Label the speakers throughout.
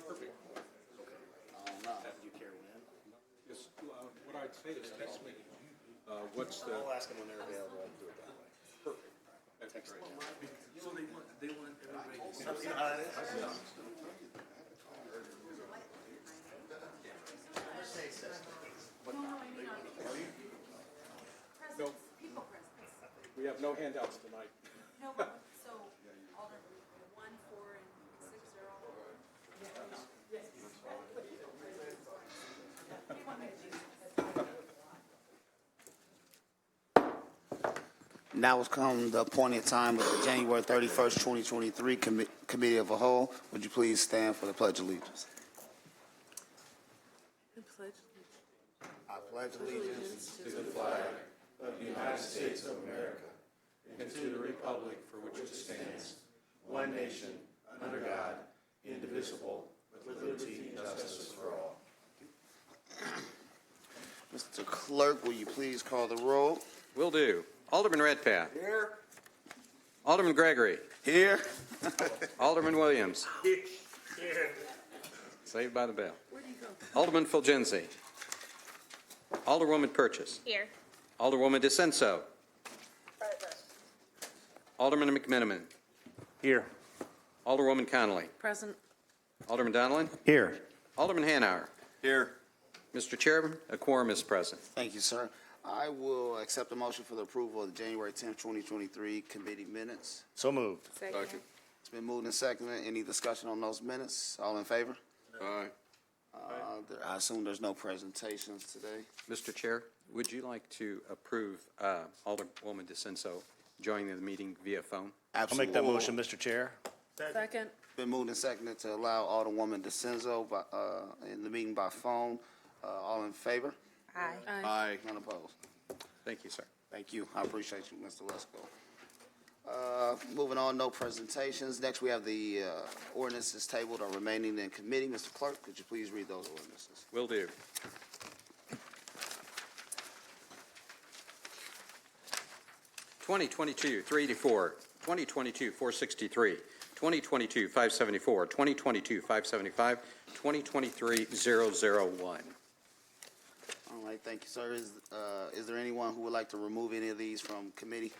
Speaker 1: Perfect.
Speaker 2: Do you care when?
Speaker 1: Yes, what I'd say is next meeting, what's the?
Speaker 2: I'll ask them when they're available. I'll do it that way.
Speaker 1: Perfect. That'd be great.
Speaker 3: So they want everybody to see.
Speaker 2: You know how it is?
Speaker 1: No, we have no handouts tonight.
Speaker 4: No, but so Alder 1, 4, and 6 are all.
Speaker 2: Now has come the appointed time of the January 31st, 2023 Committee of a Whole. Would you please stand for the Pledge of Allegiance? I pledge allegiance
Speaker 1: To the flag of the United States of America and to the republic for which it stands, one nation, under God, indivisible, with liberty and justice for all.
Speaker 2: Mr. Clerk, will you please call the roll?
Speaker 5: Will do. Alderman Redpath.
Speaker 2: Here.
Speaker 5: Alderman Gregory.
Speaker 2: Here.
Speaker 5: Alderman Williams.
Speaker 3: Here.
Speaker 5: Saved by the bell. Alderman Fulgenzi. Alderwoman Purchase.
Speaker 4: Here.
Speaker 5: Alderwoman DeCenso. Alderman McMiniman.
Speaker 3: Here.
Speaker 5: Alderwoman Connolly.
Speaker 4: Present.
Speaker 5: Alderman Donlin.
Speaker 3: Here.
Speaker 5: Alderman Hanauer.
Speaker 2: Here.
Speaker 5: Mr. Chairman, a quorum is present.
Speaker 2: Thank you, sir. I will accept a motion for the approval of the January 10th, 2023 committee minutes.
Speaker 3: So moved.
Speaker 4: Second.
Speaker 2: It's been moved and seconded. Any discussion on those minutes? All in favor?
Speaker 5: Aye.
Speaker 2: I assume there's no presentations today.
Speaker 5: Mr. Chair, would you like to approve Alderwoman DeCenso joining the meeting via phone?
Speaker 3: I'll
Speaker 2: Absolutely.
Speaker 3: make that motion, Mr. Chair.
Speaker 4: Second.
Speaker 2: Been moved and seconded to allow Alderwoman DeCenso in the meeting by phone. All in favor?
Speaker 4: Aye.
Speaker 5: Aye.
Speaker 2: None opposed.
Speaker 5: Thank you, sir.
Speaker 2: Thank you. I appreciate you, Mr. Lesko. Moving on, no presentations. Next, we have the ordinances tabled or remaining in committee. Mr. Clerk, could you please read those ordinances?
Speaker 5: Will do. (2022) 384, 2022 463, 2022 574, 2022 575, 2023 001.
Speaker 2: All right, thank you, sir. Is there anyone who would like to remove any of these from committee?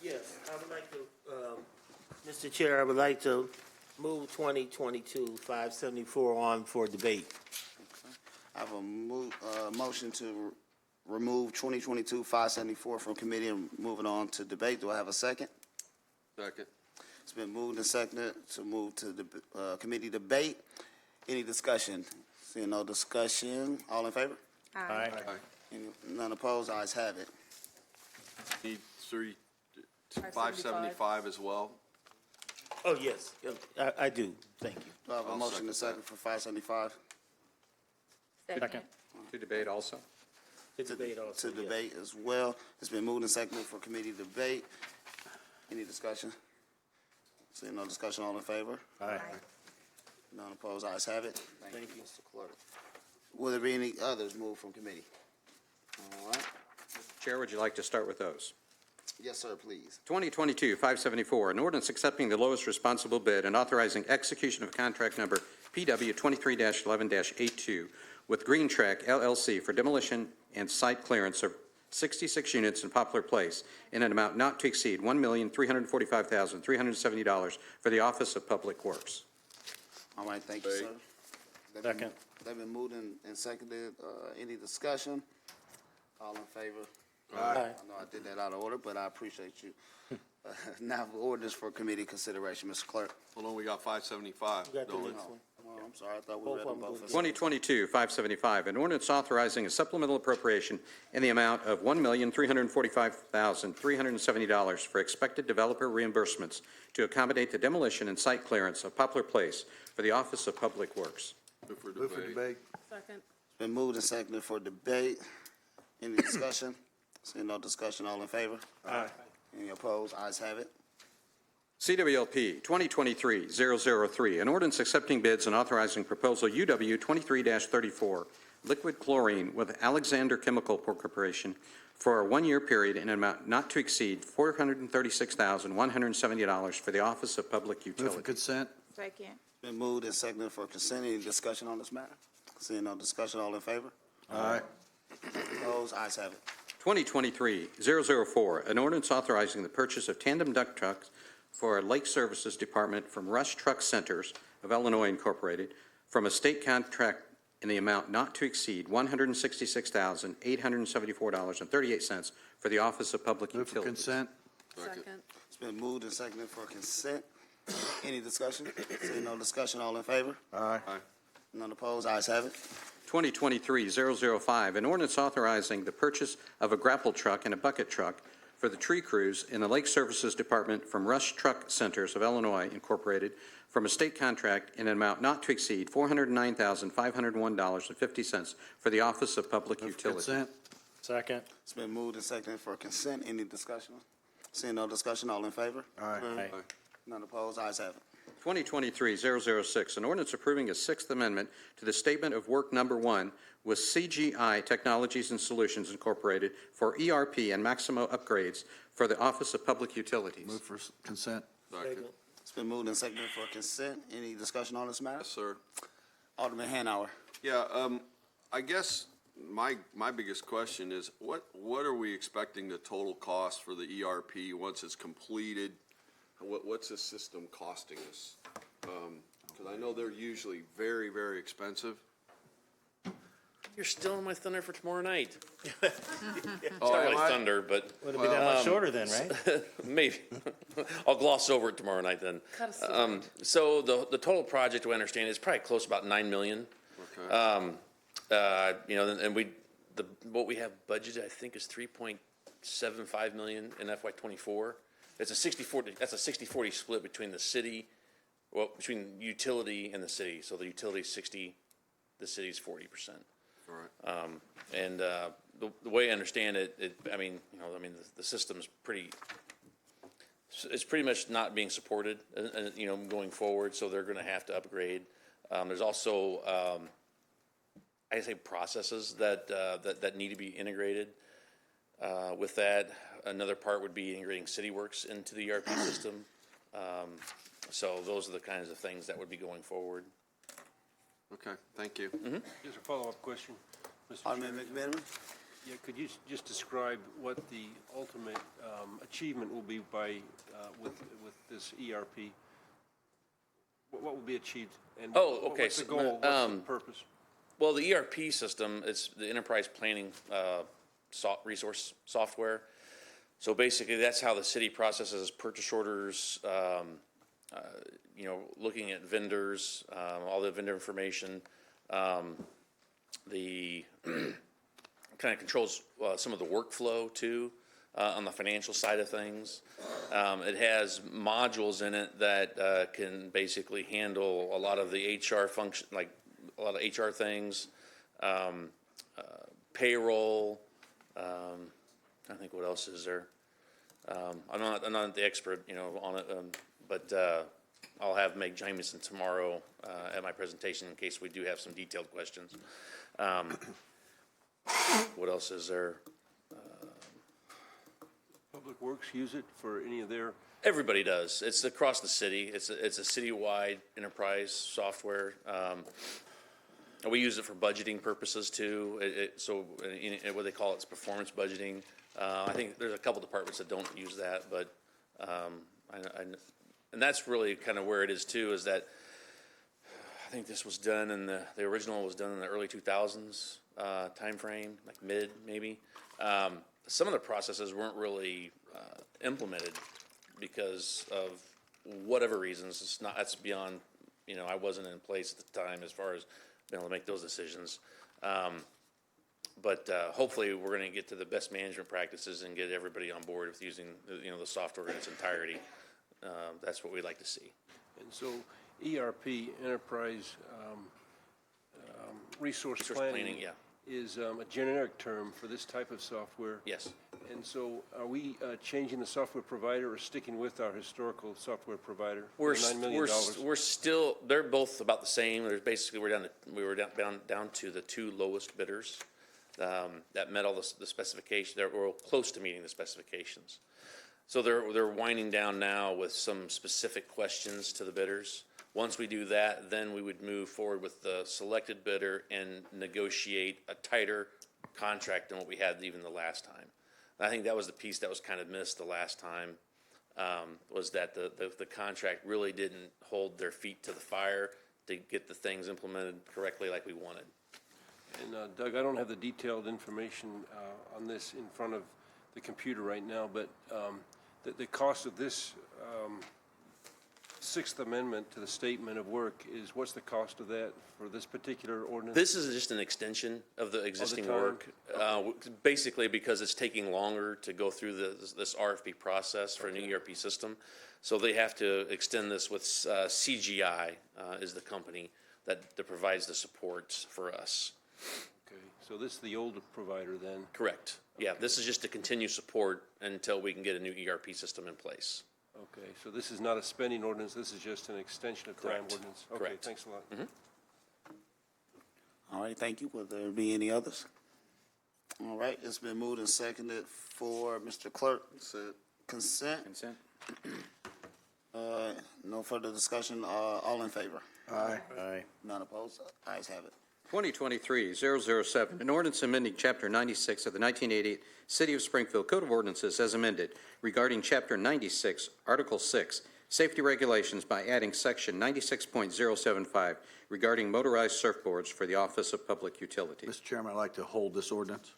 Speaker 6: Yes, I would like to, Mr. Chair, I would like to move 2022-574 on for debate.
Speaker 2: I have a motion to remove 2022-574 from committee and move it on to debate. Do I have a second?
Speaker 5: Second.
Speaker 2: It's been moved and seconded to move to the committee debate. Any discussion? Seeing no discussion, all in favor?
Speaker 3: Aye.
Speaker 2: None opposed, ayes have it.
Speaker 7: Need 575 as well.
Speaker 6: Oh, yes, I do, thank you.
Speaker 2: Do I have a
Speaker 7: I'll
Speaker 2: motion and
Speaker 7: second
Speaker 2: second for 575?
Speaker 3: Second.
Speaker 5: To debate also?
Speaker 6: To debate also,
Speaker 2: To
Speaker 6: yes.
Speaker 2: debate as well. It's been moved and seconded for committee debate. Any discussion? Seeing no discussion, all in favor?
Speaker 3: Aye.
Speaker 2: None opposed, ayes have it. Thank you, Mr. Clerk. Will there be any others moved from committee? All right.
Speaker 5: Chair, would you like to start with those?
Speaker 2: Yes, sir, please.
Speaker 5: 2022-574, an ordinance accepting the lowest responsible bid and authorizing execution of contract number PW 23-11-82 with Green Track LLC for demolition and site clearance of 66 units in Poplar Place in an amount not to exceed $1,345,370 for the Office of Public Works.
Speaker 2: All right, thank you, sir.
Speaker 3: Second.
Speaker 2: They've been moved and seconded. Any discussion? All in favor?
Speaker 6: Aye.
Speaker 2: I know I did that out of order, but I appreciate you. Now, orders for committee consideration, Mr. Clerk.
Speaker 7: Hold on, we got 575.
Speaker 6: You got the
Speaker 7: don't we?
Speaker 6: next one.
Speaker 2: Oh, I'm sorry, I thought we
Speaker 6: Both
Speaker 2: read
Speaker 6: of
Speaker 2: them
Speaker 6: them
Speaker 2: both.
Speaker 6: go
Speaker 5: 2022-575, an ordinance authorizing a supplemental appropriation in the amount of $1,345,370 for expected developer reimbursements to accommodate the demolition and site clearance of Poplar Place for the Office of Public Works.
Speaker 7: Move for debate.
Speaker 4: Second.
Speaker 2: It's been moved and seconded for debate. Any discussion? Seeing no discussion, all in favor?
Speaker 3: Aye.
Speaker 2: Any opposed? Ayes have it.
Speaker 5: CWLP 2023-003, an ordinance accepting bids and authorizing proposal UW 23-34, liquid chlorine with Alexander Chemical Corporation for a one-year period in an amount not to exceed $436,170 for the Office of Public
Speaker 7: Move for
Speaker 5: Utility.
Speaker 7: consent.
Speaker 4: Second.
Speaker 2: Been moved and seconded for consent. Any discussion on this matter? Seeing no discussion, all in favor?
Speaker 7: Aye.
Speaker 2: Opposed? Ayes have it.
Speaker 5: 2023-004, an ordinance authorizing the purchase of tandem dump trucks for a Lake Services Department from Rush Truck Centers of Illinois Incorporated from a state contract in the amount not to exceed $166,874.38 for the Office of Public
Speaker 7: Move for
Speaker 5: Utilities.
Speaker 7: consent.
Speaker 4: Second.
Speaker 2: It's been moved and seconded for consent. Any discussion? Seeing no discussion, all in favor?
Speaker 7: Aye.
Speaker 2: None opposed? Ayes have it.
Speaker 5: 2023-005, an ordinance authorizing the purchase of a grapple truck and a bucket truck for the tree crews in the Lake Services Department from Rush Truck Centers of Illinois Incorporated from a state contract in an amount not to exceed $409,501.50 for the Office of Public
Speaker 7: Move for
Speaker 5: Utilities.
Speaker 7: consent.
Speaker 3: Second.
Speaker 2: It's been moved and seconded for consent. Any discussion? Seeing no discussion, all in favor?
Speaker 7: Aye.
Speaker 3: Aye.
Speaker 2: None opposed? Ayes have it.
Speaker 5: 2023-006, an ordinance approving a Sixth Amendment to the Statement of Work Number 1 with CGI Technologies and Solutions Incorporated for ERP and Maximo upgrades for the Office of Public Utilities.
Speaker 7: Move for consent.
Speaker 6: Second.
Speaker 2: It's been moved and seconded for consent. Any discussion on this matter?
Speaker 7: Yes, sir.
Speaker 2: Alderman Hanauer.
Speaker 7: Yeah, I guess my biggest question is, what are we expecting the total cost for the ERP once it's completed? What's this system costing us? Because I know they're usually very, very expensive.
Speaker 8: You're stealing my thunder for tomorrow night.
Speaker 7: Oh,
Speaker 8: It's not
Speaker 7: am
Speaker 8: really
Speaker 7: I?
Speaker 8: thunder, but
Speaker 3: Would it be that much shorter then, right?
Speaker 8: maybe. I'll gloss over it tomorrow night then. So the total project, we understand, is probably close to about $9 million.
Speaker 7: Okay.
Speaker 8: And what we have budgeted, I think, is $3.75 million in FY '24. It's a 60-40, that's a 60-40 split between the city, between utility and the city. So the utility's 60, the city's 40%.
Speaker 7: All right.
Speaker 8: The way I understand it, the system's it's pretty much not being supported, going forward, so they're gonna have to upgrade. There's also, I say processes that need to be integrated. With that, another part would be integrating CityWorks into the ERP system. So those are the kinds of things that would be going forward.
Speaker 7: Okay, thank you.
Speaker 9: Just a follow-up question, Mr.
Speaker 2: Alderman
Speaker 9: Chair.
Speaker 2: McMenamin.
Speaker 9: Yeah, could you just describe what the ultimate achievement will be with this ERP? What will be achieved? And
Speaker 8: Okay,
Speaker 9: what's the
Speaker 8: so,
Speaker 9: goal, what's the purpose?
Speaker 8: Well, the ERP system, it's the enterprise planning resource software. So basically, that's how the city processes purchase orders, looking at vendors, all the vendor information. The kind of controls some of the workflow too, on the financial side of things. It has modules in it that can basically handle a lot of the HR function, like a lot of HR things, payroll. I think what else is there? I'm not the expert, on it, but I'll have Meg Jamieson tomorrow at my presentation in case we do have some detailed questions. What else is there?
Speaker 9: Public Works use it for any of their,
Speaker 8: Everybody does. It's across the city. It's a citywide enterprise software. We use it for budgeting purposes too. What they call it's performance budgeting. I think there's a couple departments that don't use that, but and that's really kind of where it is too. Is that I think this was done in the original was done in the early 2000s timeframe, like mid maybe. Some of the processes weren't really implemented because of whatever reasons. That's beyond, I wasn't in place at the time as far as being able to make those decisions. But hopefully we're going to get to the best management practices and get everybody on board with using, the software in its entirety. That's what we'd like to see.
Speaker 9: and so ERP, Enterprise Resource
Speaker 8: Resource
Speaker 9: Planning.
Speaker 8: planning, yeah.
Speaker 9: Is a generic term for this type of software.
Speaker 8: Yes.
Speaker 9: And so are we changing the software provider or sticking with our historical software provider?
Speaker 8: We're
Speaker 9: for $9 million?
Speaker 8: still, they're both about the same. There's basically, we were down to the two lowest bidders that met all the specifications, that were close to meeting the specifications. So they're winding down now with some specific questions to the bidders. Once we do that, then we would move forward with the selected bidder and negotiate a tighter contract than what we had even the last time. And I think that was the piece that was kind of missed the last time, was that the contract really didn't hold their feet to the fire to get the things implemented correctly like we wanted.
Speaker 9: And Doug, I don't have the detailed information on this in front of the computer right now, but the cost of this Sixth Amendment to the Statement of Work is, what's the cost of that for this particular ordinance?
Speaker 8: This is just an extension of the existing
Speaker 9: time?
Speaker 8: work, basically because it's taking longer to go through this RFP process for a new ERP system. So they have to extend this with CGI is the company that provides the support for us.
Speaker 9: Okay, so this is the older provider then?
Speaker 8: Correct. Yeah, this is just to continue support until we can get a new ERP system in place.
Speaker 9: Okay, so this is not a spending ordinance, this is just an extension of time
Speaker 8: Correct.
Speaker 9: ordinance? Okay,
Speaker 8: Correct.
Speaker 9: thanks a lot.
Speaker 2: All right, thank you. Will there be any others? All right, it's been moved and seconded for Mr. Clerk. Consent.
Speaker 5: Consent.
Speaker 2: No further discussion. All in favor?
Speaker 3: Aye.
Speaker 2: None opposed? Ayes have it.
Speaker 5: 2023-007, an ordinance amending Chapter 96 of the 1988 City of Springfield Code of Ordinances as amended regarding Chapter 96, Article 6, Safety Regulations by adding Section 96.075 regarding motorized surfboards for the Office of Public Utilities.
Speaker 1: Mr. Chairman, I'd like to hold this ordinance.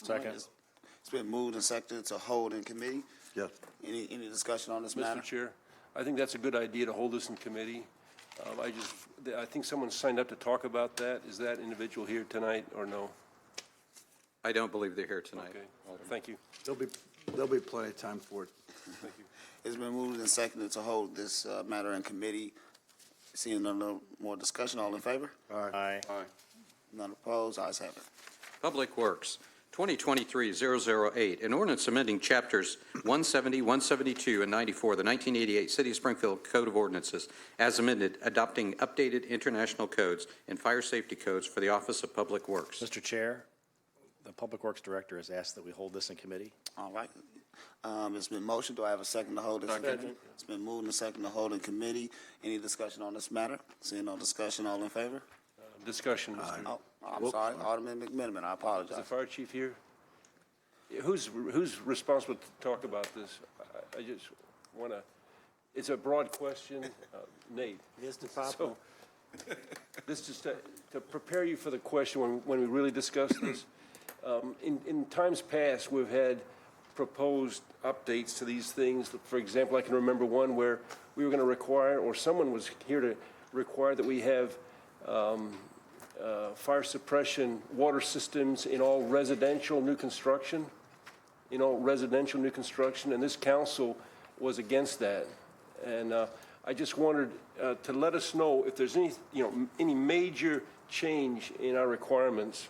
Speaker 3: Second.
Speaker 2: It's been moved and seconded to hold in committee.
Speaker 1: Yes.
Speaker 2: Any discussion on this matter?
Speaker 9: Mr. Chair, I think that's a good idea to hold this in committee. I think someone signed up to talk about that. Is that individual here tonight or no?
Speaker 5: I don't believe they're here tonight.
Speaker 9: Okay, thank you.
Speaker 1: There'll be plenty of time for it.
Speaker 9: Thank you.
Speaker 2: It's been moved and seconded to hold this matter in committee. Seeing no more discussion, all in favor?
Speaker 3: Aye.
Speaker 2: None opposed? Ayes have it.
Speaker 5: Public Works, 2023-008, an ordinance amending Chapters 170, 172, and 94 of the 1988 City of Springfield Code of Ordinances as amended, adopting updated international codes and fire safety codes for the Office of Public Works.
Speaker 3: Mr. Chair, the Public Works Director has asked that we hold this in committee.
Speaker 2: All right. It's been motioned. Do I have a second to hold this in committee? It's been moved and seconded to hold in committee. Any discussion on this matter? Seeing no discussion, all in favor?
Speaker 9: Discussion, Mr.
Speaker 2: Oh, I'm sorry, Alderman McMiniman, I
Speaker 9: Is the
Speaker 2: apologize.
Speaker 9: fire chief here? Yeah, who's responsible to talk about this? I just want to, it's a broad question. Nate?
Speaker 6: Mr. Papa?
Speaker 9: So, this is to prepare you for the question when we really discuss this. In times past, we've had proposed updates to these things. For example, I can remember one where we were going to require, or someone was here to require that we have fire suppression water systems in all residential new construction, and this council was against that. And I just wanted to let us know if there's any major change in our requirements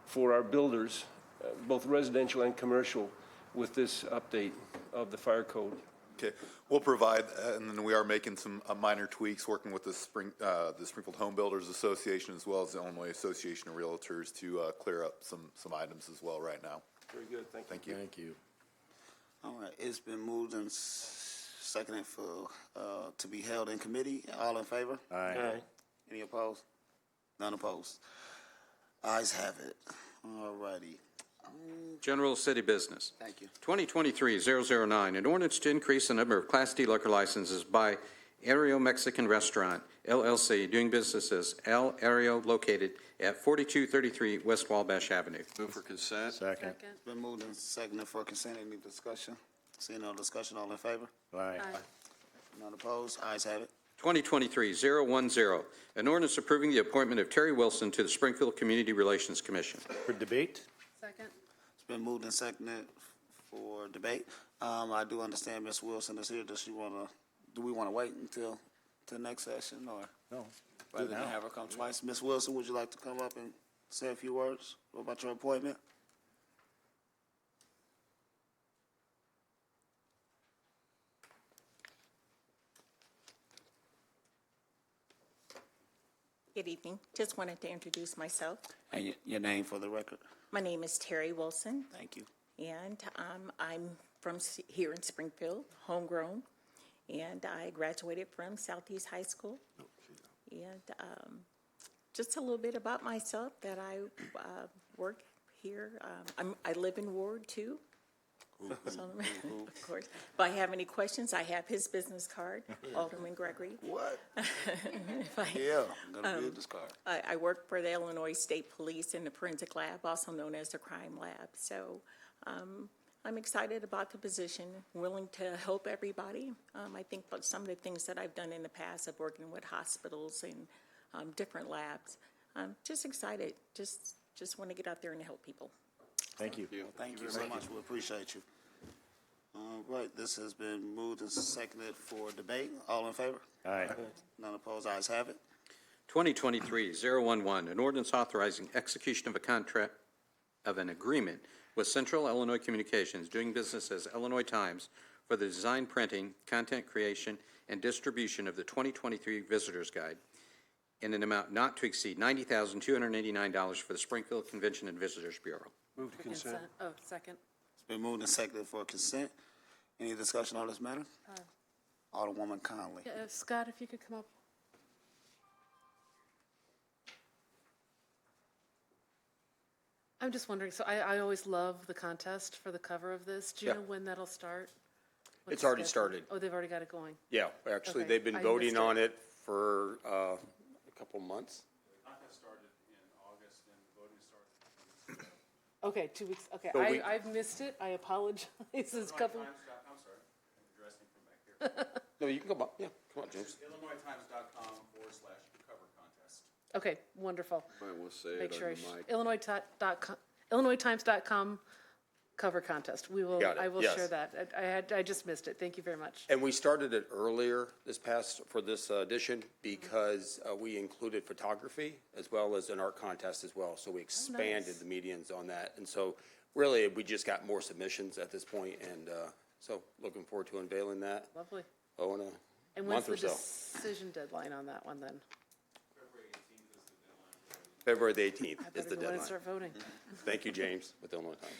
Speaker 9: for our builders, both residential and commercial, with this update of the fire code.
Speaker 10: Okay, we'll provide, and then we are making some minor tweaks, working with the Springfield Home Builders Association as well as the Illinois Association of Realtors to clear up some items as well right now.
Speaker 9: Very good, thank you.
Speaker 10: Thank you.
Speaker 3: Thank you.
Speaker 2: All right, it's been moved and seconded for, to be held in committee. All in favor?
Speaker 3: Aye.
Speaker 2: Any opposed? None opposed. Ayes have it. All righty.
Speaker 5: General City Business.
Speaker 2: Thank you.
Speaker 5: 2023-009, an ordinance to increase the number of Class D liquor licenses by Ario Mexican Restaurant, LLC, doing business as El Ario, located at 4233 West Wabash Avenue.
Speaker 7: Move for consent?
Speaker 3: Second.
Speaker 2: It's been moved and seconded for consent. Any discussion? Seeing no discussion, all in favor?
Speaker 3: Aye.
Speaker 2: None opposed? Ayes have it.
Speaker 5: 2023-010, an ordinance approving the appointment of Terry Wilson to the Springfield Community Relations Commission.
Speaker 3: For debate?
Speaker 4: Second.
Speaker 2: It's been moved and seconded for debate. I do understand Ms. Wilson is here. Do we want to wait until next session, or
Speaker 3: No.
Speaker 2: rather than have her come twice? Ms. Wilson, would you like to come up and say a few words about your appointment?
Speaker 11: Good evening. Just wanted to introduce myself.
Speaker 2: And your name for the record?
Speaker 11: My name is Terry Wilson,
Speaker 2: Thank you.
Speaker 11: and I'm from here in Springfield, homegrown, and I graduated from Southeast High School. And just a little bit about myself, that I work here. I live in Ward 2. So, of course. If I have any questions, I have his business card, Alderman Gregory.
Speaker 2: What?
Speaker 11: If I-
Speaker 2: Yeah, I'm gonna read this card.
Speaker 11: I work for the Illinois State Police in the Forensic Lab, also known as the Crime Lab. So I'm excited about the position, willing to help everybody. I think about some of the things that I've done in the past of working with hospitals and different labs. I'm just excited, just want to get out there and help people.
Speaker 3: Thank you.
Speaker 2: Thank you so much. We appreciate you. All right, this has been moved and seconded for debate. All in favor?
Speaker 3: Aye.
Speaker 2: None opposed, ayes have it.
Speaker 5: 2023-011, an ordinance authorizing execution of a contract of an agreement with Central Illinois Communications, doing business as Illinois Times, for the design, printing, content creation, and distribution of the 2023 Visitors Guide in an amount not to exceed $90,289 for the Springfield Convention and Visitors Bureau.
Speaker 9: Move to consent.
Speaker 4: Oh, second.
Speaker 2: It's been moved and seconded for consent. Any discussion on this matter? Alderwoman Conley.
Speaker 4: Yeah, Scott, if you could come up. I'm just wondering, so I always love the contest for the cover of this. Do you know when that'll start? What's
Speaker 12: It's
Speaker 4: the
Speaker 12: already
Speaker 4: schedule?
Speaker 12: started.
Speaker 4: Oh, they've already got it going.
Speaker 12: Yeah, actually,
Speaker 4: Okay,
Speaker 12: they've been
Speaker 4: I
Speaker 12: voting
Speaker 4: missed
Speaker 12: on
Speaker 4: it.
Speaker 12: it for a couple months.
Speaker 4: Okay, 2 weeks, okay.
Speaker 12: So we-
Speaker 4: I've missed it. I apologize. It's a couple.
Speaker 12: No, you can go, yeah, come on, James.
Speaker 1: IllinoisTimes.com/cover contest.
Speaker 4: Okay, wonderful.
Speaker 7: Might want to say
Speaker 4: Make
Speaker 7: it
Speaker 4: sure
Speaker 7: on
Speaker 4: I,
Speaker 7: the mic.
Speaker 4: IllinoisTimes.com cover contest. We will,
Speaker 12: Got it,
Speaker 4: I will
Speaker 12: yes.
Speaker 4: share that. I just missed it. Thank you very much.
Speaker 12: And we started it earlier for this edition because we included photography as well as an art contest as well. So we expanded the medians on that. And so really, we just got more submissions at this point, and so looking forward to unveiling that,
Speaker 4: Lovely.
Speaker 12: in a
Speaker 4: And when's
Speaker 12: month
Speaker 4: the
Speaker 12: or so.
Speaker 4: decision deadline on that one then?
Speaker 12: February the 18th
Speaker 4: I
Speaker 12: is
Speaker 4: better
Speaker 12: the
Speaker 4: go in and
Speaker 12: deadline.
Speaker 4: start voting.
Speaker 12: Thank you, James, with Illinois Times.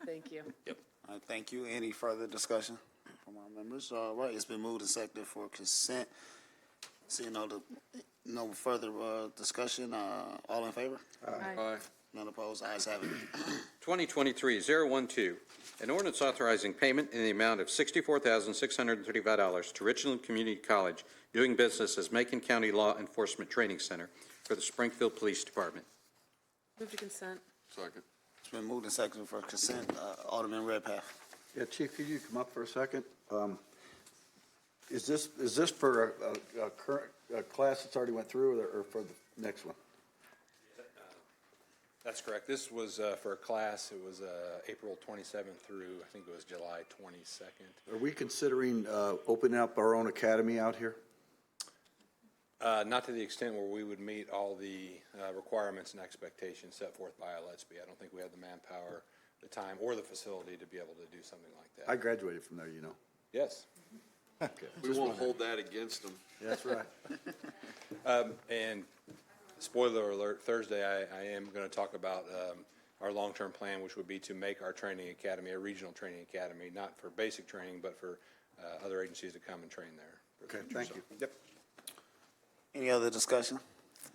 Speaker 4: Thank you.
Speaker 12: Yep.
Speaker 2: All right, thank you. Any further discussion from our members? All right, it's been moved and seconded for consent. Seeing no further discussion, all in favor?
Speaker 4: Aye.
Speaker 2: None opposed, ayes have it.
Speaker 5: 2023-012, an ordinance authorizing payment in the amount of $64,635 to Richland Community College, doing business as Macon County Law Enforcement Training Center for the Springfield Police Department.
Speaker 4: Move to consent.
Speaker 7: Second.
Speaker 2: It's been moved and seconded for consent. Alderman Redpath.
Speaker 13: Yeah, Chief, could you come up for a second? Is this for a current class that's already went through, or for the next one?
Speaker 3: That's correct. This was for a class. It was April 27th through, I think it was July 22nd.
Speaker 13: Are we considering opening up our own academy out here?
Speaker 3: Not to the extent where we would meet all the requirements and expectations set forth by LSB. I don't think we have the manpower, the time, or the facility to be able to do something like that.
Speaker 13: I graduated from there, you know.
Speaker 3: Yes.
Speaker 13: Okay.
Speaker 7: We won't hold that against them.
Speaker 13: That's right.
Speaker 3: And spoiler alert, Thursday I am going to talk about our long-term plan, which would be to make our training academy a regional training academy, not for basic training, but for other agencies to come and train there.
Speaker 13: Okay, thank you.
Speaker 3: Yep.
Speaker 2: Any other discussion?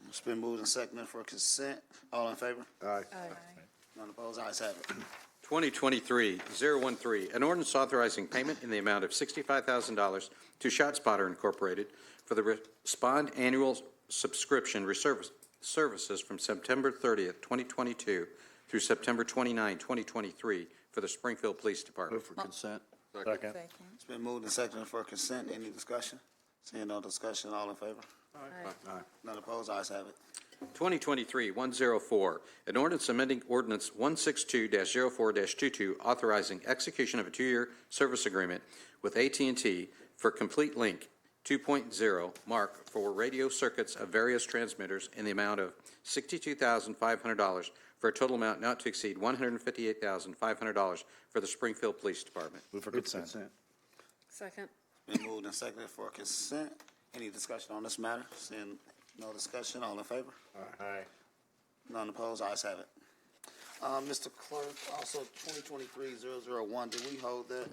Speaker 2: It's been moved and seconded for consent. All in favor?
Speaker 13: Aye.
Speaker 2: None opposed, ayes have it.
Speaker 5: 2023-013, an ordinance authorizing payment in the amount of $65,000 to ShotSpotter Incorporated for the Respond Annual Subscription Services from September 30th, 2022 through September 29, 2023 for the Springfield Police Department.
Speaker 13: Move for consent.
Speaker 3: Second.
Speaker 2: It's been moved and seconded for consent. Any discussion? Seeing no discussion, all in favor?
Speaker 13: Aye.
Speaker 2: None opposed, ayes have it.
Speaker 5: 2023-104, an ordinance amending Ordinance 162-04-22, authorizing execution of a two-year service agreement with AT&T for Complete Link 2.0 mark for radio circuits of various transmitters in the amount of $62,500 for a total amount not to exceed $158,500 for the Springfield Police Department.
Speaker 3: Move for
Speaker 13: Move for
Speaker 3: consent.
Speaker 4: Second.
Speaker 2: Been moved and seconded for consent. Any discussion on this matter? Seeing No discussion, all in favor?
Speaker 6: Aye.
Speaker 2: None opposed, ayes have it. Mr. Clerk, also 2023-001, did we hold that?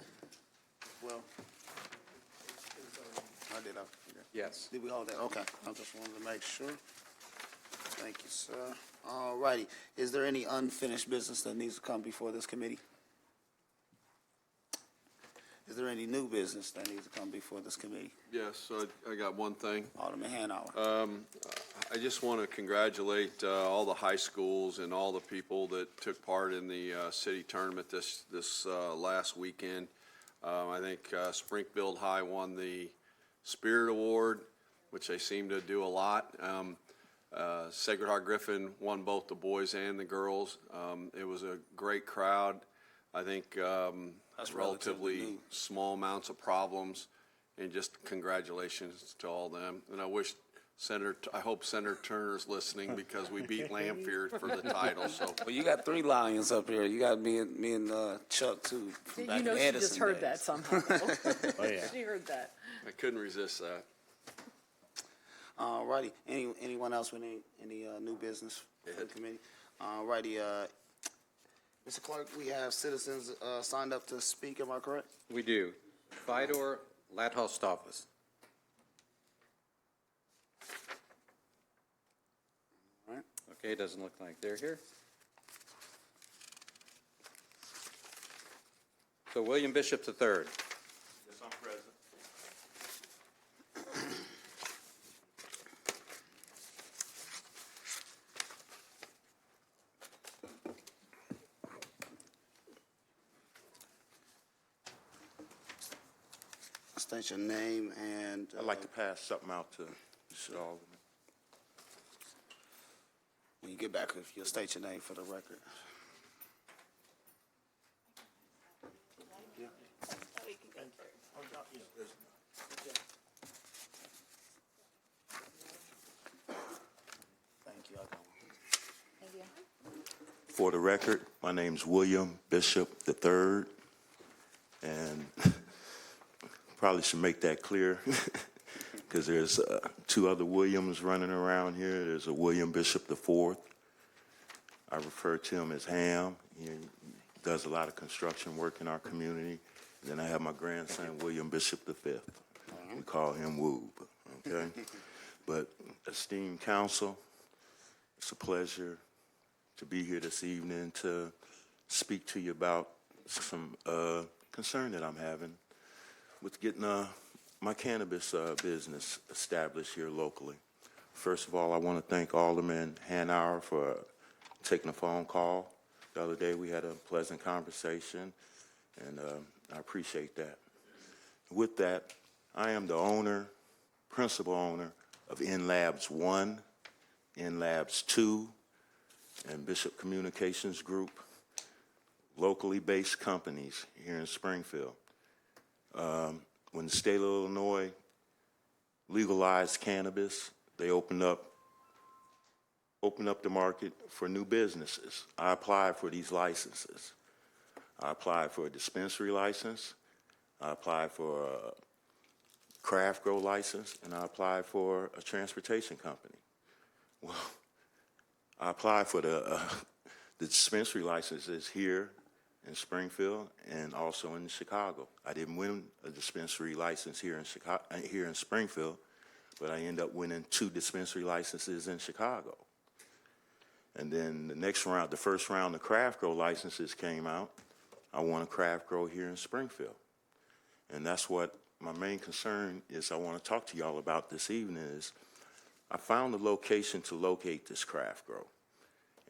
Speaker 2: Well, I did,
Speaker 5: Yes.
Speaker 2: did we hold that? Okay, I just wanted to make sure. Thank you, sir. All righty, is there any unfinished business that needs to come before this committee? Is there any new business that needs to come before this committee?
Speaker 7: Yes, so I got one thing.
Speaker 2: Alderman Hanauer.
Speaker 7: I just want to congratulate all the high schools and all the people that took part in the city tournament this last weekend. I think Springfield High won the Spirit Award, which they seem to do a lot. Sacred Heart Griffin won both the boys and the girls. It was a great crowd. I think
Speaker 2: That's
Speaker 7: relatively
Speaker 2: new.
Speaker 7: small amounts of problems, and just congratulations to all them. And I hope Senator Turner's listening because we beat Lanphier for the title. So
Speaker 2: Well, you got 3 Lions up here. You got me and Chuck too. From back
Speaker 4: You know
Speaker 2: in
Speaker 4: she just
Speaker 2: Edison
Speaker 4: heard
Speaker 2: days.
Speaker 4: that somehow.
Speaker 6: Oh, yeah.
Speaker 4: She heard that.
Speaker 7: I couldn't resist that.
Speaker 2: All righty. Anyone else with any new business for the committee? All righty. Mr. Clerk, we have citizens signed up to speak. Am I correct?
Speaker 5: We do. Fidor Lathostopoulos.
Speaker 2: All right.
Speaker 5: Okay, doesn't look like they're here. So William Bishop III.
Speaker 10: Yes, I'm present.
Speaker 2: State your name and.
Speaker 14: I'd like to pass something out to Mr. Alderman.
Speaker 2: When you get back, if you'll state your name for the record. Thank you. I got one.
Speaker 14: For the record, my name's William Bishop III, and probably should make that clear because there's 2 other Williams running around here. There's a William Bishop IV. I refer to him as Ham. He does a lot of construction work in our community. And then I have my grandson, William Bishop V. We call him Woob, okay? But esteemed council, it's a pleasure to be here this evening to speak to you about some concern that I'm having with getting my cannabis business established here locally. First of all, I want to thank Alderman Hanauer for taking a phone call. The other day we had a pleasant conversation, and I appreciate that. With that, I am the principal owner of N-Labs 1, N-Labs 2, and Bishop Communications Group, locally based companies here in Springfield. When the state of Illinois legalized cannabis, they opened up the market for new businesses. I applied for these licenses. I applied for a dispensary license, I applied for a craft grow license, and I applied for a transportation company. Well, I applied for the dispensary licenses here in Springfield and also in Chicago. I didn't win a dispensary license here in Springfield, but I ended up winning 2 dispensary licenses in Chicago. And then the first round of craft grow licenses came out. I won a craft grow here in Springfield. And that's what my main concern is I want to talk to y'all about this evening is I found a location to locate this craft grow.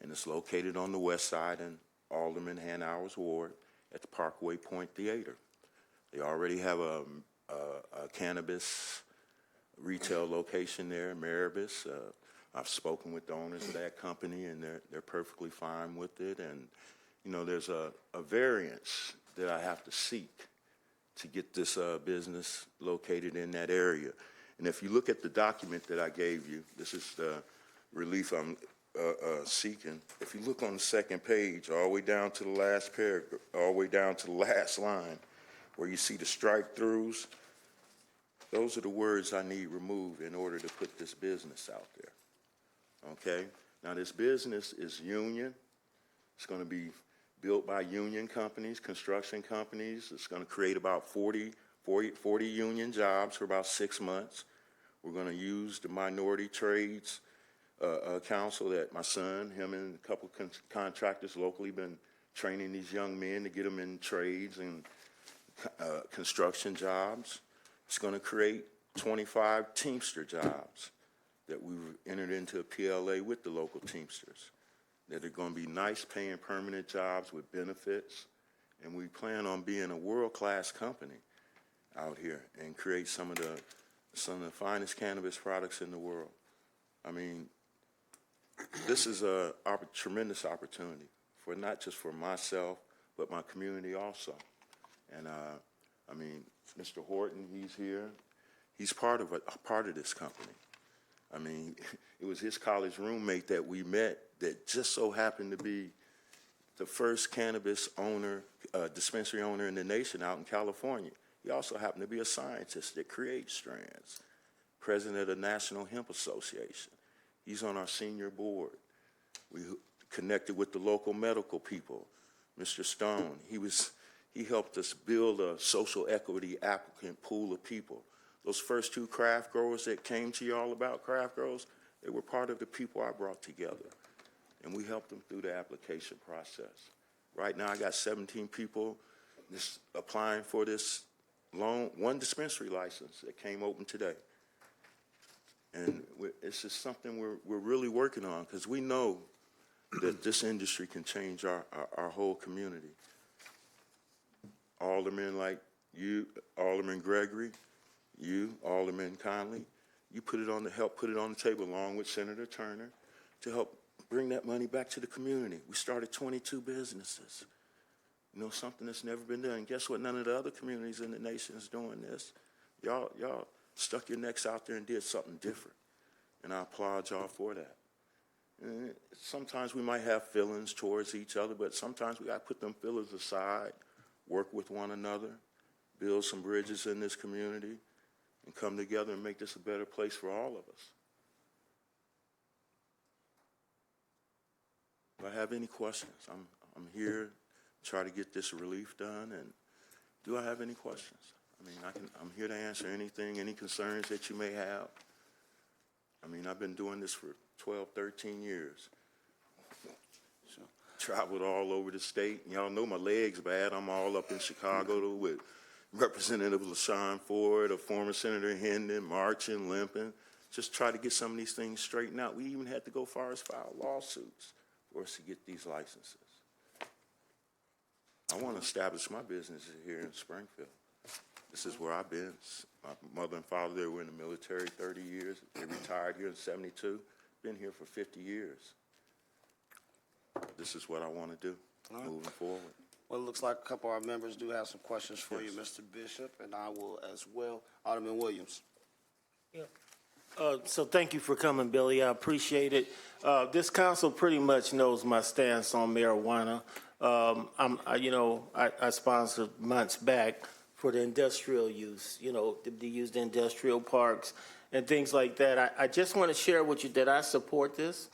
Speaker 14: And it's located on the west side in Alderman Hanauer's ward at the Parkway Point Theater. They already have a cannabis retail location there, Maribis. I've spoken with the owners of that company, and they're perfectly fine with it. And, you know, there's a variance that I have to seek to get this business located in that area. And if you look at the document that I gave you, this is the relief I'm seeking. If you look on the second page, all the way down to the last paragraph, all the way down to the last line, where you see the strike-throughs, Those are the words I need removed in order to put this business out there. Okay? Now, this business is union. It's going to be built by union companies, construction companies. It's going to create about 40 union jobs for about 6 months. We're going to use the minority trades council that my son, him and a couple contractors locally been training these young men to get them in trades and construction jobs. It's going to create 25 Teamster jobs that we've entered into a PLA with the local Teamsters that are going to be nice paying permanent jobs with benefits. And we plan on being a world-class company out here and create some of the finest cannabis products in the world. I mean, this is a tremendous opportunity for not just for myself, but my community also. And I mean, Mr. Horton, he's here. He's part of this company. I mean, it was his college roommate that we met that just so happened to be the first cannabis owner, dispensary owner in the nation out in California. He also happened to be a scientist that creates strands, president of the National Hemp Association. He's on our senior board. We connected with the local medical people. Mr. Stone, he helped us build a social equity applicant pool of people. Those first 2 craft growers that came to you all about craft growers, they were part of the people I brought together. And we helped them through the application process. Right now, I got 17 people just applying for this one dispensary license that came open today. And it's just something we're really working on because we know that this industry can change our whole community. Aldermen like you, Alderman Gregory, you, Alderman Conley, you help put it on the table along with Senator Turner to help bring that money back to the community. We started 22 businesses. You know, something that's never been done. Guess what? None of the other communities in the nation is doing this. Y'all stuck your necks out there and did something different. And I applaud y'all for that. And sometimes we might have feelings towards each other, but sometimes we got to put them feelings aside, work with one another, build some bridges in this community, and come together and make this a better place for all of us. If I have any questions, I'm here to try to get this relief done. And do I have any questions? I mean, I'm here to answer anything, any concerns that you may have. I mean, I've been doing this for 12, 13 years. So, traveled all over the state. Y'all know my leg's bad. I'm all up in Chicago with Representative LaShawn Ford, a former Senator Hendon, marching, limping. Just try to get some of these things straightened out. We even had to go far as file lawsuits for us to get these licenses. I want to establish my businesses here in Springfield. This is where I've been. My mother and father, they were in the military 30 years. They retired here in 72. Been here for 50 years. This is what I want to do moving forward.
Speaker 2: Well, it looks like a couple of our members do have some questions for you, Mr. Bishop, and I will as well. Alderman Williams.
Speaker 6: So thank you for coming, Billy. I appreciate it. This council pretty much knows my stance on marijuana. I sponsored months back for the industrial use, to be used in industrial parks and things like that. I just want to share with you that I support this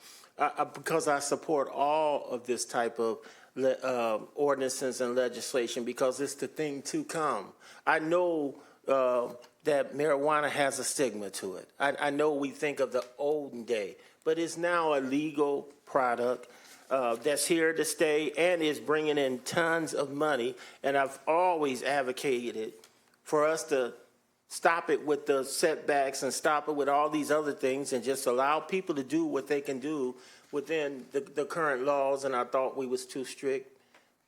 Speaker 6: because I support all of this type of ordinances and legislation because it's the thing to come. I know that marijuana has a stigma to it. I know we think of the olden day, but it's now a legal product that's here to stay and is bringing in tons of money. And I've always advocated for us to stop it with the setbacks and stop it with all these other things and just allow people to do what they can do within the current laws. And I thought we was too strict.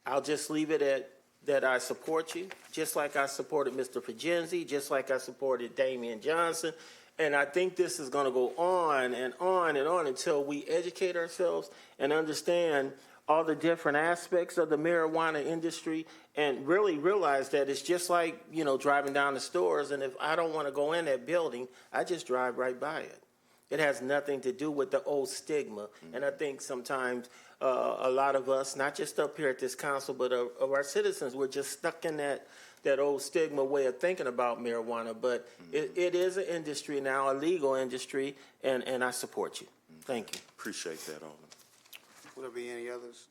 Speaker 6: I'll just leave it at that. I support you, just like I supported Mr. Pagenzi, just like I supported Damian Johnson. And I think this is going to go on and on and on until we educate ourselves and understand all the different aspects of the marijuana industry and really realize that it's just like, driving down the stores. And if I don't want to go in that building, I just drive right by it. It has nothing to do with the old stigma. And I think sometimes a lot of us, not just up here at this council, but of our citizens, we're just stuck in that old stigma way of thinking about marijuana. But it is an industry now, a legal industry, and I support you. Thank you.
Speaker 14: Appreciate that, Alderman.
Speaker 2: Will there be any others?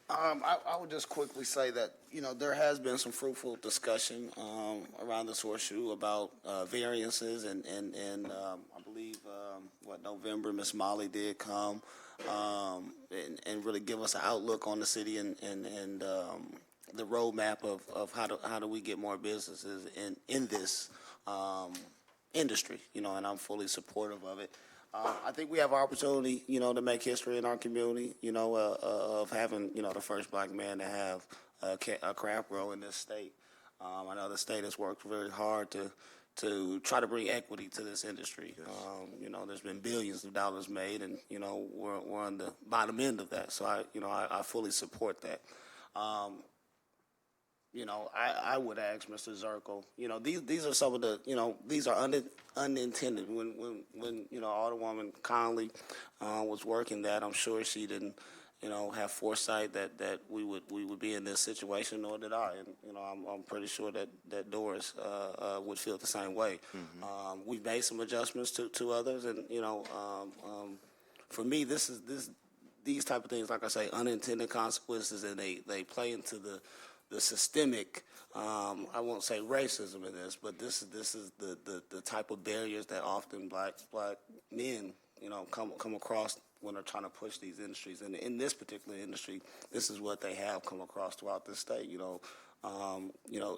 Speaker 2: I would just quickly say that, there has been some fruitful discussion around this horseshoe about variances, and I believe, November, Ms. Molly did come and really give us an outlook on the city and the roadmap of how do we get more businesses in this industry, and I'm fully supportive of it. I think we have opportunity, to make history in our community, of having, the first black man to have a craft grow in this state. I know the state has worked very hard to try to bring equity to this industry. Yes. There's been billions of dollars made, and, we're on the bottom end of that. So I fully support that. I would ask Mr. Zirkle, these are some of the, these are unintended. When Alderwoman Conley was working that, I'm sure she didn't, have foresight that we would be in this situation, nor did I. And, I'm pretty sure that Doris would feel the same way. Mm-hmm. We've made some adjustments to others, and, for me, these type of things, like I say, unintended consequences, and they play into the systemic, I won't say racism in this, but this is the type of barriers that often black men, come across when they're trying to push these industries. And in this particular industry, this is what they have come across throughout the state.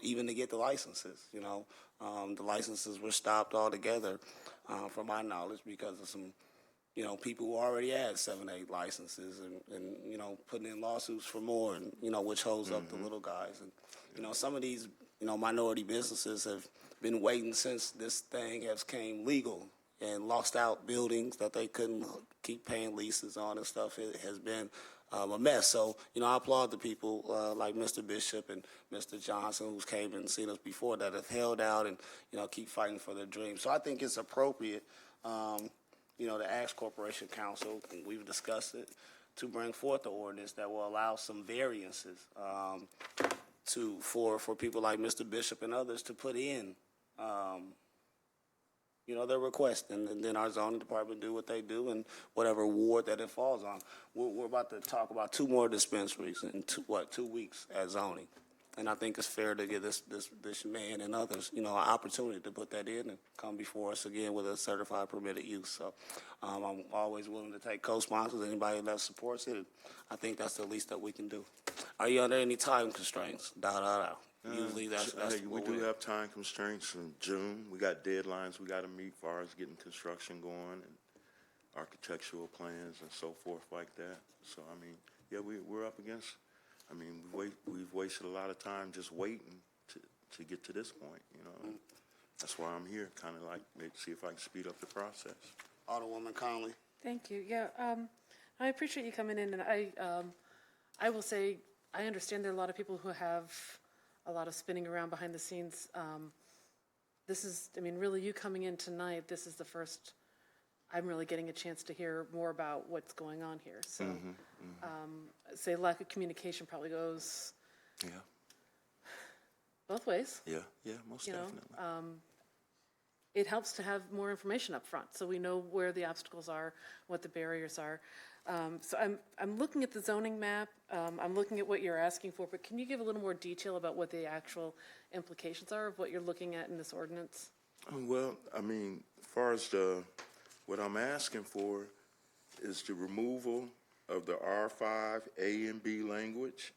Speaker 2: Even to get the licenses, the licenses were stopped altogether, from my knowledge, because of some people who already had 7, 8 licenses and putting in lawsuits for more, and, which holds up the little guys. And, some of these, minority businesses have been waiting since this thing has came legal and lost out buildings that they couldn't keep paying leases on and stuff. It has been a mess. So, I applaud the people like Mr. Bishop and Mr. Johnson, who's came and seen us before, that have held out and, keep fighting for their dreams. So I think it's appropriate, to ask Corporation Council, and we've discussed it, to bring forth the ordinance that will allow some variances for people like Mr. Bishop and others to put in, their request, and then our zoning department do what they do, and whatever ward that it falls on. We're about to talk about 2 more dispensaries in 2 weeks at zoning. And I think it's fair to give this man and others, an opportunity to put that in and come before us again with a certified permitted use. So I'm always willing to take co-sponsors, anybody that supports it. I think that's the least that we can do. Are you under any time constraints? Usually that's
Speaker 14: we do have time constraints in June. We got deadlines we got to meet as far as getting construction going and architectural plans and so forth like that. So, we're up against... we've wasted a lot of time just waiting to get to this point, That's why I'm here, kind of like, maybe see if I can speed up the process.
Speaker 2: Alderwoman Conley.
Speaker 4: Thank you. Yeah, I appreciate you coming in, and I will say I understand there are a lot of people who have a lot of spinning around behind the scenes. This is, really you coming in tonight, this is the first I'm really getting a chance to hear more about what's going on here. So, say lack of communication probably goes both ways.
Speaker 14: Yeah, most definitely.
Speaker 4: It helps to have more information up front, so we know where the obstacles are, what the barriers are. So I'm looking at the zoning map. I'm looking at what you're asking for, but can you give a little more detail about what the actual implications are of what you're looking at in this ordinance?
Speaker 14: Well, as far as what I'm asking for is the removal of the R5 A and B language,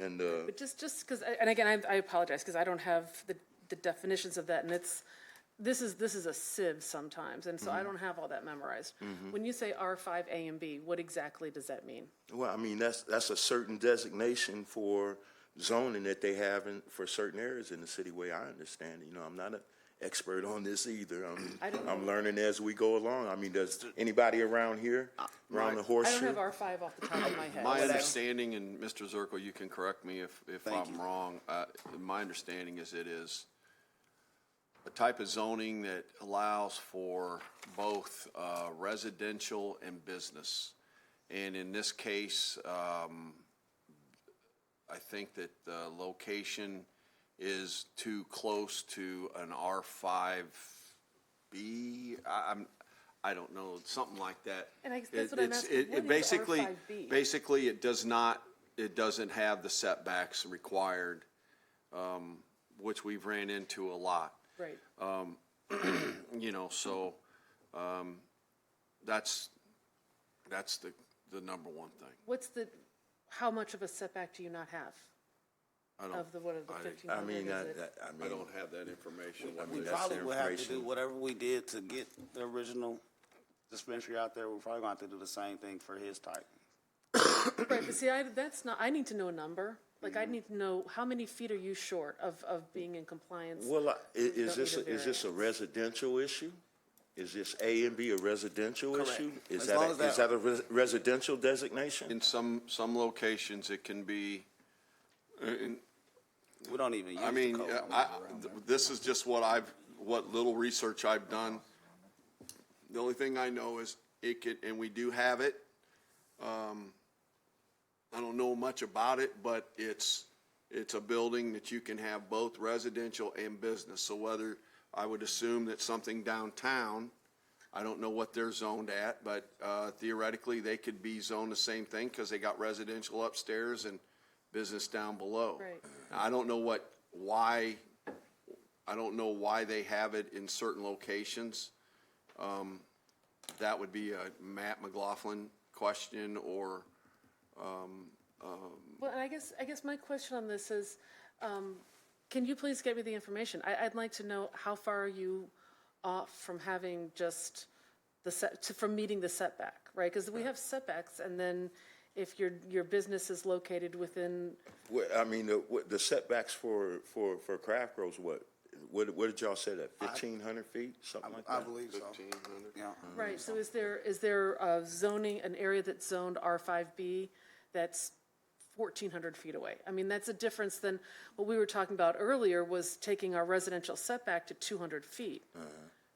Speaker 14: and
Speaker 4: but just because, and again, I apologize because I don't have the definitions of that, and this is a sieve sometimes, and so I don't have all that memorized. When you say R5 A and B, what exactly does that mean?
Speaker 14: Well, that's a certain designation for zoning that they have for certain areas in the city, way I understand it. I'm not an expert on this either. I'm learning as we go along. Does anybody around here, around the horseshoe?
Speaker 4: I don't have R5 off the top of my head.
Speaker 7: My understanding, and Mr. Zirkle, you can correct me if I'm wrong, my understanding is it is a type of zoning that allows for both residential and business. And in this case, I think that the location is too close to an R5B. I don't know, something like that.
Speaker 4: And I guess that's what I'm asking. What is
Speaker 7: Basically,
Speaker 4: R5B?
Speaker 7: basically, it doesn't have the setbacks required, which we've ran into a lot.
Speaker 4: Right.
Speaker 7: You know, so, that's the number one thing.
Speaker 4: How much of a setback do you not have?
Speaker 7: I don't,
Speaker 4: Of the, what are the
Speaker 7: I-
Speaker 4: 1,500?
Speaker 14: I mean,
Speaker 4: is it?
Speaker 7: I don't have that information.
Speaker 2: We
Speaker 14: that's
Speaker 2: probably
Speaker 14: the
Speaker 2: would have to do
Speaker 14: information.
Speaker 2: whatever we did to get the original dispensary out there. We're probably going to have to do the same thing for his type.
Speaker 4: Right, but see, I need to know a number. Like, I need to know, how many feet are you short of being in compliance?
Speaker 14: Well,
Speaker 4: You
Speaker 14: is
Speaker 4: don't
Speaker 14: this,
Speaker 4: need a
Speaker 14: is this a
Speaker 4: variance.
Speaker 14: residential issue? Is this A and B a residential
Speaker 2: Correct.
Speaker 14: issue?
Speaker 2: As long as
Speaker 14: Is that a residential designation?
Speaker 7: In some locations, it can be,
Speaker 2: We don't even use
Speaker 7: I mean,
Speaker 2: the code.
Speaker 7: this is just what little research I've done. The only thing I know is it could, and we do have it. I don't know much about it, but it's a building that you can have both residential and business. So whether, I would assume that something downtown, I don't know what they're zoned at, but theoretically, they could be zoned the same thing because they got residential upstairs and business down below.
Speaker 4: Right.
Speaker 7: I don't know why they have it in certain locations. That would be a Matt McLaughlin question, or,
Speaker 4: Well, and I guess my question on this is, can you please get me the information? I'd like to know how far are you off from having just from meeting the setback, right? Because we have setbacks, and then if your business is located within,
Speaker 14: I mean, the setbacks for craft grows, what did y'all say, that 1,500 feet, something like that?
Speaker 2: I believe so. Yeah.
Speaker 4: right, so is there zoning, an area that's zoned R5B that's 1,400 feet away? I mean, that's a difference than what we were talking about earlier, was taking our residential setback to 200 feet.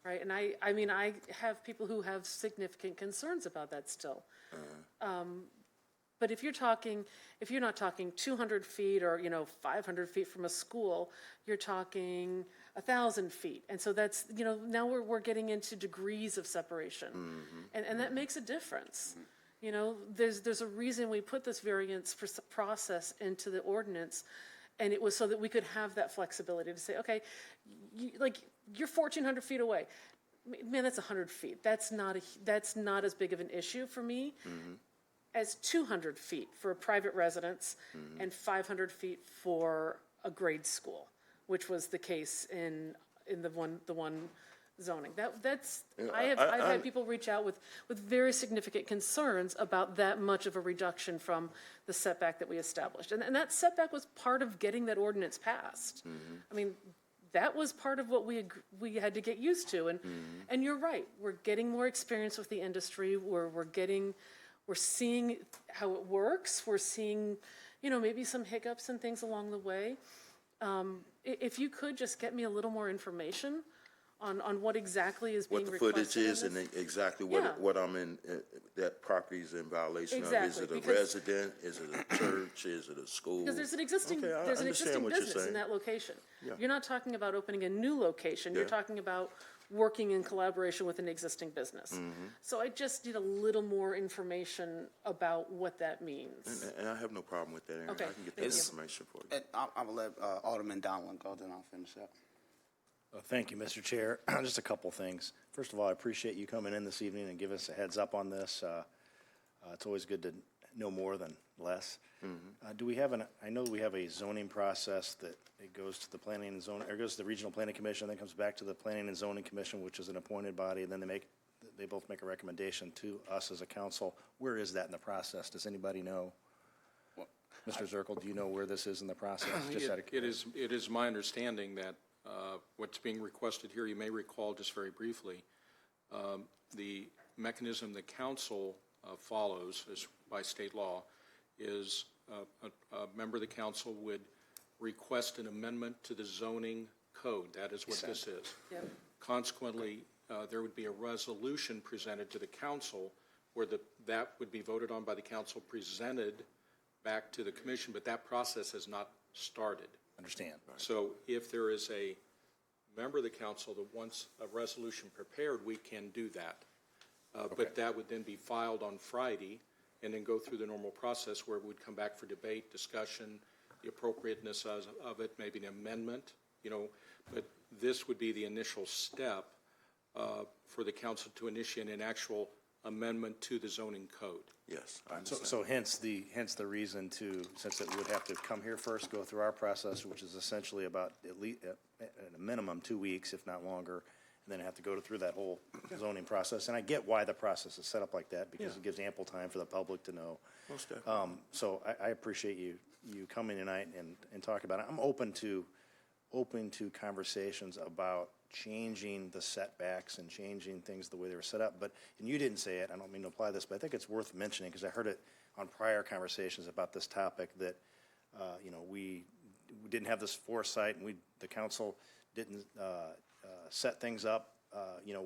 Speaker 4: Right, and I mean, I have people who have significant concerns about that still. But if you're not talking 200 feet or, 500 feet from a school, you're talking 1,000 feet. And so that's, now we're getting into degrees of separation. And that makes a difference. There's a reason we put this variance process into the ordinance, and it was so that we could have that flexibility to say, okay, you're 1,400 feet away. Man, that's 100 feet. That's not as big of an issue for me as 200 feet for a private residence and 500 feet for a grade school, which was the case in the one zoning. I've had people reach out with very significant concerns about that much of a reduction from the setback that we established. And that setback was part of getting that ordinance passed. I mean, that was part of what we had to get used to. And you're right, we're getting more experience with the industry. We're seeing how it works. We're seeing, maybe some hiccups and things along the way. If you could just get me a little more information on what exactly is being
Speaker 14: What the
Speaker 4: requested
Speaker 14: footage is
Speaker 4: in
Speaker 14: and
Speaker 4: this.
Speaker 14: exactly
Speaker 4: Yeah.
Speaker 14: what I'm in, that property is in violation of. Is
Speaker 4: Exactly,
Speaker 14: it a
Speaker 4: because-
Speaker 14: resident? Is it a church? Is it a school?
Speaker 4: Because there's an existing,
Speaker 14: Okay, I
Speaker 4: there's an
Speaker 14: understand
Speaker 4: existing
Speaker 14: what you're
Speaker 4: business in
Speaker 14: saying.
Speaker 4: that location.
Speaker 14: Yeah.
Speaker 4: You're not talking about opening a new location. You're
Speaker 14: Yeah.
Speaker 4: talking about working in collaboration with an existing business.
Speaker 14: Mm-hmm.
Speaker 4: So I just need a little more information about what that means.
Speaker 14: And I have no problem with that, Aaron.
Speaker 4: Okay,
Speaker 14: I can get that
Speaker 4: thank you.
Speaker 14: information for you.
Speaker 2: And I'm going to let Alderman Donlin go, then I'll finish up.
Speaker 15: Thank you, Mr. Chair. Just a couple things. First of all, I appreciate you coming in this evening and giving us a heads up on this. It's always good to know more than less. Do we have I know we have a zoning process that it goes to the planning and zoning, or goes to the regional planning commission, then comes back to the planning and zoning commission, which is an appointed body, and then they both make a recommendation to us as a council. Where is that in the process? Does anybody know? Mr. Zirkle, do you know where this is in the process? Just out of
Speaker 16: It is my understanding that what's being requested here, you may recall just very briefly, the mechanism the council follows is by state law is a member of the council would request an amendment to the zoning code. That is what this is.
Speaker 4: Yep.
Speaker 16: Consequently, there would be a resolution presented to the council where that would be voted on by the council, presented back to the commission, but that process has not started.
Speaker 15: Understand.
Speaker 16: So if there is a member of the council that wants a resolution prepared, we can do that. But that would then be filed on Friday and then go through the normal process where it would come back for debate, discussion, the appropriateness of it, maybe an amendment, but this would be the initial step for the council to initiate an actual amendment to the zoning code.
Speaker 14: Yes, I understand.
Speaker 15: So hence the reason to, since it would have to come here first, go through our process, which is essentially about at least, at a minimum, 2 weeks, if not longer, and then have to go through that whole zoning process. And I get why the process is set up like that, because it gives ample time for the public to know.
Speaker 14: Most definitely.
Speaker 15: So I appreciate you coming tonight and talking about it. I'm open to conversations about changing the setbacks and changing things the way they were set up. And you didn't say it, I don't mean to apply this, but I think it's worth mentioning, because I heard it on prior conversations about this topic, that, we didn't have this foresight, and the council didn't set things up,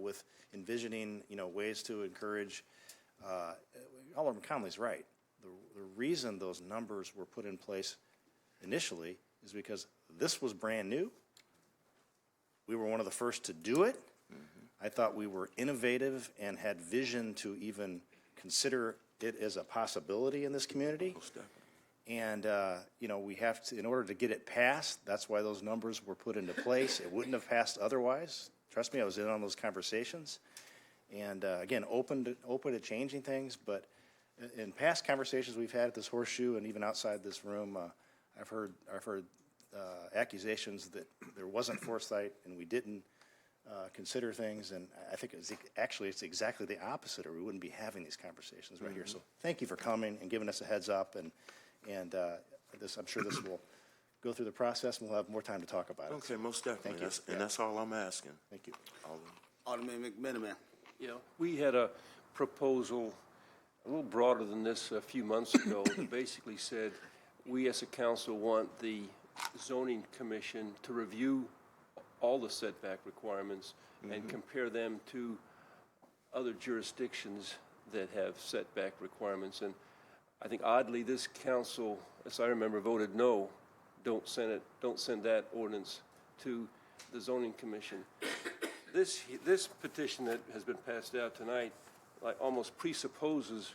Speaker 15: with envisioning, ways to encourage. Alderman Conley's right. The reason those numbers were put in place initially is because this was brand new. We were one of the first to do it. I thought we were innovative and had vision to even consider it as a possibility in this community.
Speaker 14: Most definitely.
Speaker 15: And, we have to, in order to get it passed, that's why those numbers were put into place. It wouldn't have passed otherwise. Trust me, I was in on those conversations. And, again, open to changing things, but in past conversations we've had at this horseshoe and even outside this room, I've heard accusations that there wasn't foresight and we didn't consider things, and I think it's exactly the opposite, or we wouldn't be having these conversations right here. So thank you for coming and giving us a heads up, and I'm sure this will go through the process, and we'll have more time to talk about it.
Speaker 14: Okay, most definitely.
Speaker 15: Thank you.
Speaker 14: And that's all I'm asking.
Speaker 15: Thank you.
Speaker 2: Alderman McMenamin.
Speaker 9: Yeah, we had a proposal a little broader than this a few months ago that basically said we as a council want the zoning commission to review all the setback requirements and compare them to other jurisdictions that have setback requirements. And I think oddly, this council, as I remember, voted no. Don't send that ordinance to the zoning commission. This petition that has been passed out tonight, almost presupposes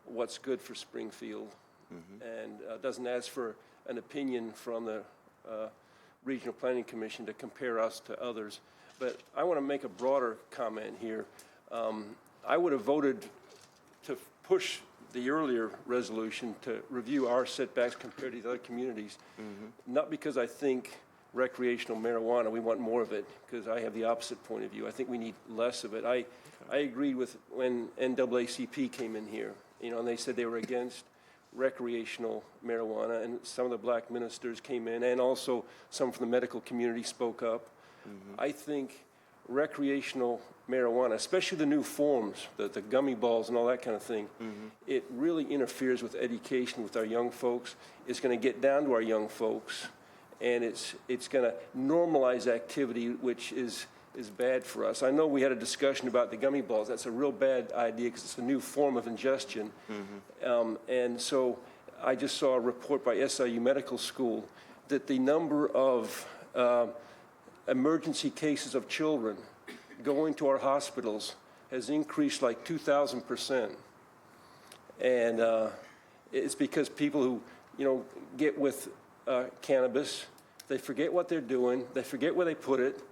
Speaker 9: what's good for Springfield, and doesn't ask for an opinion from the Regional Planning Commission to compare us to others. But I want to make a broader comment here. I would have voted to push the earlier resolution to review our setbacks compared to the other communities, not because I think recreational marijuana, we want more of it, because I have the opposite point of view. I think we need less of it. I agreed with when NAACP came in here, and they said they were against recreational marijuana, and some of the black ministers came in, and also some from the medical community spoke up. I think recreational marijuana, especially the new forms, the gummy balls and all that kind of thing, it really interferes with education with our young folks. It's going to get down to our young folks, and it's going to normalize activity, which is bad for us. I know we had a discussion about the gummy balls. That's a real bad idea because it's a new form of ingestion. And so I just saw a report by SIU Medical School that the number of emergency cases of children going to our hospitals has increased like 2,000%. And it's because people who, get with cannabis, they forget what they're doing, they forget where they put it,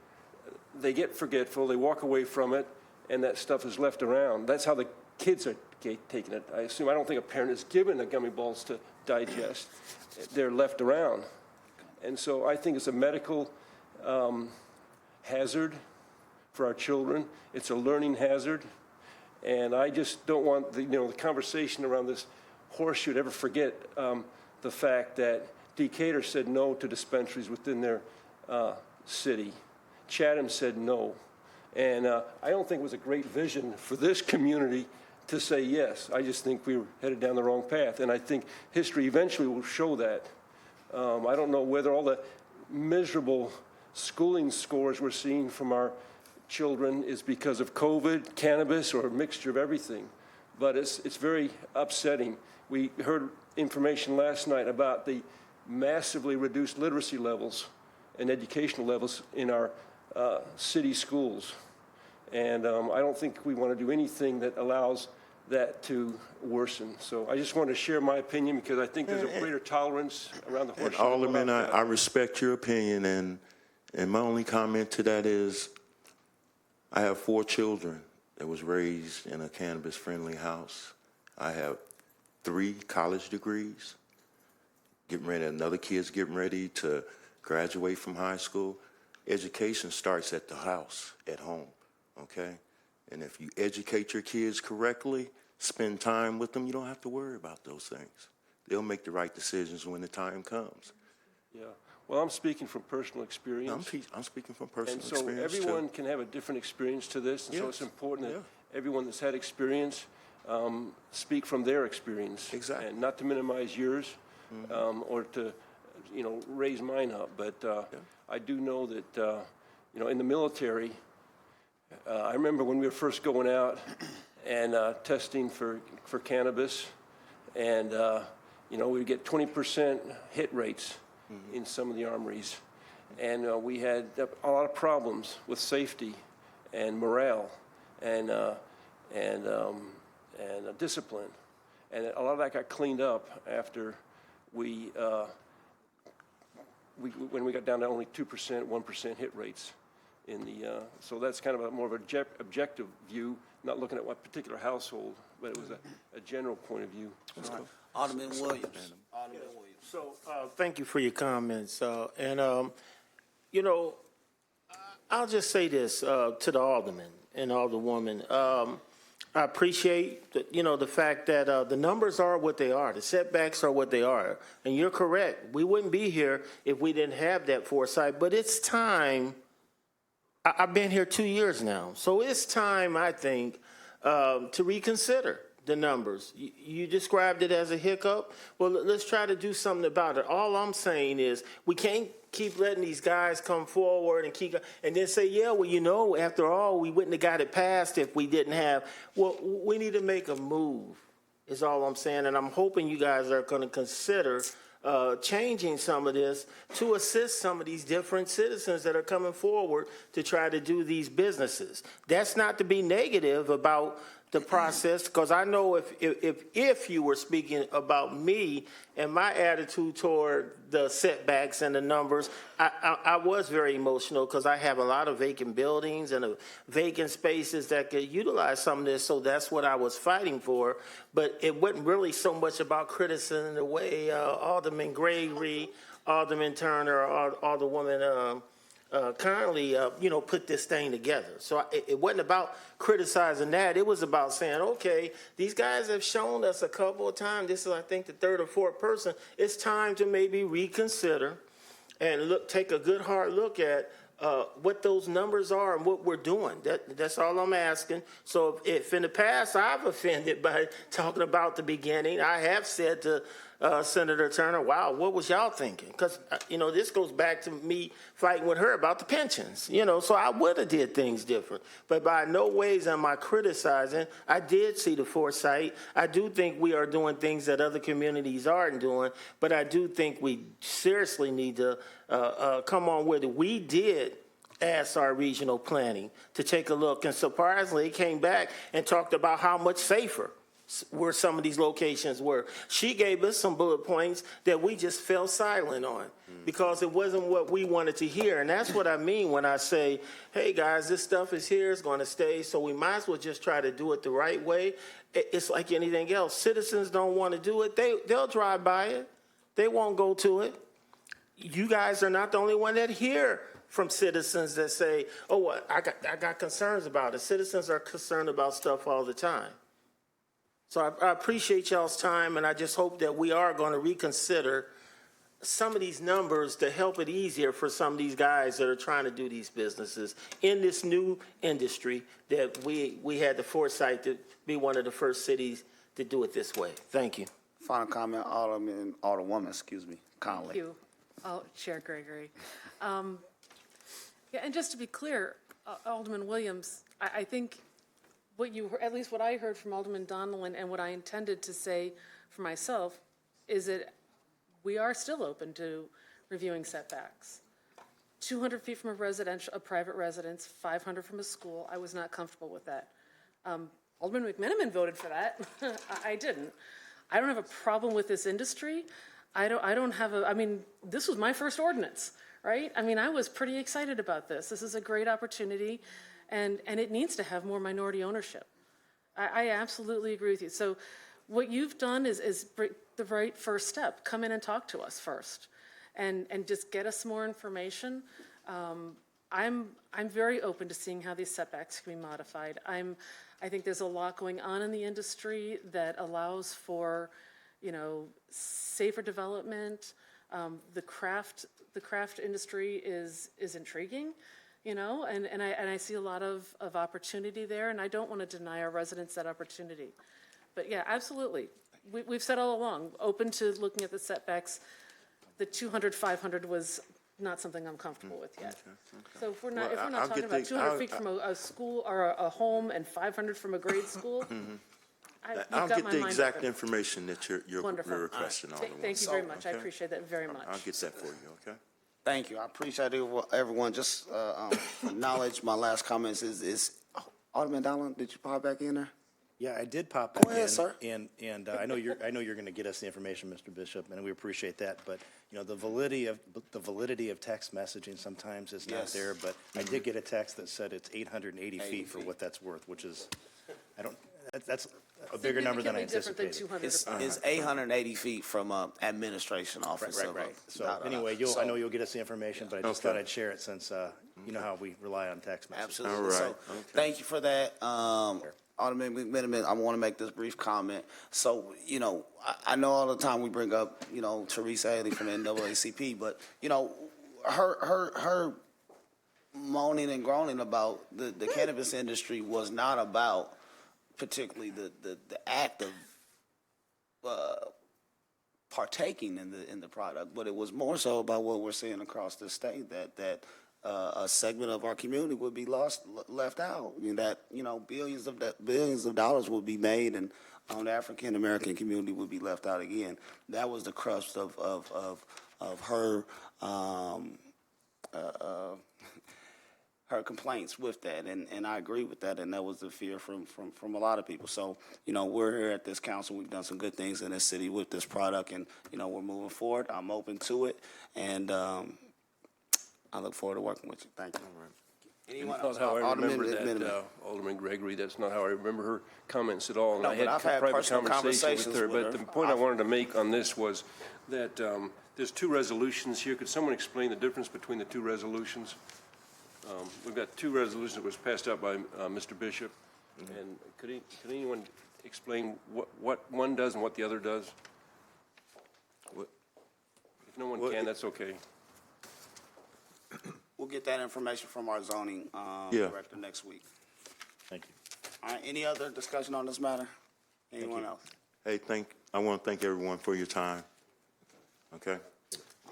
Speaker 9: they get forgetful, they walk away from it, and that stuff is left around. That's how the kids are taking it. I don't think a parent is given the gummy balls to digest. They're left around. And so I think it's a medical hazard for our children. It's a learning hazard. And I just don't want the conversation around this horseshoe to ever forget the fact that Decatur said no to dispensaries within their city. Chatham said no. And I don't think it was a great vision for this community to say yes. I just think we were headed down the wrong path. And I think history eventually will show that. I don't know whether all the miserable schooling scores we're seeing from our children is because of COVID, cannabis, or a mixture of everything. But it's very upsetting. We heard information last night about the massively reduced literacy levels and educational levels in our city schools. And I don't think we want to do anything that allows that to worsen. So I just wanted to share my opinion because I think there's a greater tolerance around the
Speaker 14: And
Speaker 9: horseshoe.
Speaker 14: Alderman, I respect your opinion, and my only comment to that is I have 4 children that was raised in a cannabis-friendly house. I have 3 college degrees. Another kid's getting ready to graduate from high school. Education starts at the house, at home, okay? And if you educate your kids correctly, spend time with them, you don't have to worry about those things. They'll make the right decisions when the time comes.
Speaker 9: Yeah. Well, I'm speaking from personal experience.
Speaker 14: I'm speaking from personal
Speaker 9: And so
Speaker 14: experience,
Speaker 9: everyone can have a different experience to this, and so it's
Speaker 14: Yes.
Speaker 9: important that everyone that's had experience speak from their experience.
Speaker 14: Exactly.
Speaker 9: And not to minimize yours or to, raise mine up, but I do know that, in the military, I remember when we were first going out and testing for cannabis, and, we'd get 20% hit rates in some of the armories. And we had a lot of problems with safety and morale and discipline. And a lot of that got cleaned up after when we got down to only 2%, 1% hit rates. So that's kind of more of an objective view, not looking at what particular household, but it was a general point of view.
Speaker 2: Alderman Williams.
Speaker 6: So, thank you for your comments. I'll just say this to the alderman and alderwoman. I appreciate the fact that the numbers are what they are. The setbacks are what they are. And you're correct. We wouldn't be here if we didn't have that foresight. But it's time. I've been here 2 years now. So it's time, I think, to reconsider the numbers. You described it as a hiccup. Well, let's try to do something about it. All I'm saying is we can't keep letting these guys come forward and then say, yeah, well, after all, we wouldn't have got it passed if we didn't have. Well, we need to make a move, is all I'm saying. And I'm hoping you guys are going to consider changing some of this to assist some of these different citizens that are coming forward to try to do these businesses. That's not to be negative about the process, because I know if you were speaking about me and my attitude toward the setbacks and the numbers, I was very emotional because I have a lot of vacant buildings and vacant spaces that could utilize some of this, so that's what I was fighting for. But it wasn't really so much about criticism the way Alderman Gregory, Alderman Turner, Alderwoman Conley, put this thing together. So it wasn't about criticizing that. It was about saying, okay, these guys have shown us a couple of times. This is, I think, the 3rd or 4th person. It's time to maybe reconsider and take a good hard look at what those numbers are and what we're doing. That's all I'm asking. So if in the past I've offended by talking about the beginning, I have said to Senator Turner, wow, what was y'all thinking? Because, this goes back to me fighting with her about the pensions, so I would have did things different. But by no ways am I criticizing. I did see the foresight. I do think we are doing things that other communities aren't doing, but I do think we seriously need to come on with it. We did ask our regional planning to take a look, and surprisingly, it came back and talked about how much safer where some of these locations were. She gave us some bullet points that we just fell silent on because it wasn't what we wanted to hear. And that's what I mean when I say, hey guys, this stuff is here, it's going to stay, so we might as well just try to do it the right way. It's like anything else. Citizens don't want to do it. They'll drive by it. They won't go to it. You guys are not the only one that hear from citizens that say, oh, I got concerns about it. Citizens are concerned about stuff all the time. So I appreciate y'all's time, and I just hope that we are going to reconsider some of these numbers to help it easier for some of these guys that are trying to do these businesses in this new industry that we had the foresight to be one of the first cities to do it this way. Thank you.
Speaker 2: Final comment, Alderwoman, Conley.
Speaker 4: Thank you, Chair Gregory. Yeah, and just to be clear, Alderman Williams, I think at least what I heard from Alderman Donnellan and what I intended to say for myself is that we are still open to reviewing setbacks. 200 feet from a private residence, 500 from a school, I was not comfortable with that. Alderman McMenamin voted for that. I didn't. I don't have a problem with this industry. I mean, this was my first ordinance, right? I mean, I was pretty excited about this. This is a great opportunity, and it needs to have more minority ownership. I absolutely agree with you. So what you've done is the right first step. Come in and talk to us first, and just get us more information. I'm very open to seeing how these setbacks can be modified. I think there's a lot going on in the industry that allows for, safer development. The craft industry is intriguing, and I see a lot of opportunity there, and I don't want to deny our residents that opportunity. But yeah, absolutely. We've said all along, open to looking at the setbacks. The 200, 500 was not something I'm comfortable with yet. So if we're not talking about 200 feet from a school or a home and 500 from a grade school,
Speaker 14: I'll get the exact information that you're
Speaker 4: Wonderful.
Speaker 14: requesting.
Speaker 4: Thank you very much. I appreciate that very much.
Speaker 14: I'll get that for you, okay?
Speaker 2: Thank you. I appreciate everyone. Just acknowledge my last comments is Alderman Donnellan, did you pop back in there?
Speaker 15: Yeah, I did pop back in.
Speaker 2: ahead, sir.
Speaker 15: And I know you're going to get us the information, Mr. Bishop, and we appreciate that. But the validity of text messaging sometimes is not there. But I did get a text that said it's 880 feet for what that's worth, which is that's a bigger number than I anticipated.
Speaker 2: It's 880 feet from administration office.
Speaker 15: Right. So anyway, I know you'll get us the information, but I just thought I'd share it since you know how we rely on text messaging.
Speaker 2: Absolutely.
Speaker 14: All right.
Speaker 2: So thank you for that. Alderman McMenamin, I want to make this brief comment. So, I know all the time we bring up, Teresa Haley from the NAACP, but, her moaning and groaning about the cannabis industry was not about particularly the act of partaking in the product, but it was more so about what we're seeing across the state, that a segment of our community would be left out. That billions of dollars would be made, and the African American community would be left out again. That was the crux of her her complaints with that, and I agree with that, and that was the fear from a lot of people. So we're here at this council. We've done some good things in this city with this product, and we're moving forward. I'm open to it, and I look forward to working with you. Thank you. Anyone else?
Speaker 9: That's not how I remember that, Alderman Gregory. That's not how I remember her comments at all. And I had
Speaker 2: I've had
Speaker 9: private
Speaker 2: personal
Speaker 9: conversations with her.
Speaker 2: with
Speaker 9: But
Speaker 2: her.
Speaker 9: the point I wanted to make on this was that there's two resolutions here. Could someone explain the difference between the two resolutions? We've got two resolutions that was passed out by Mr. Bishop. And could anyone explain what one does and what the other does? If no one can, that's okay.
Speaker 2: We'll get that information from our zoning director next week.
Speaker 15: Thank you.
Speaker 2: All right, any other discussion on this matter? Anyone else?
Speaker 14: Hey, I want to thank everyone for your time. Okay?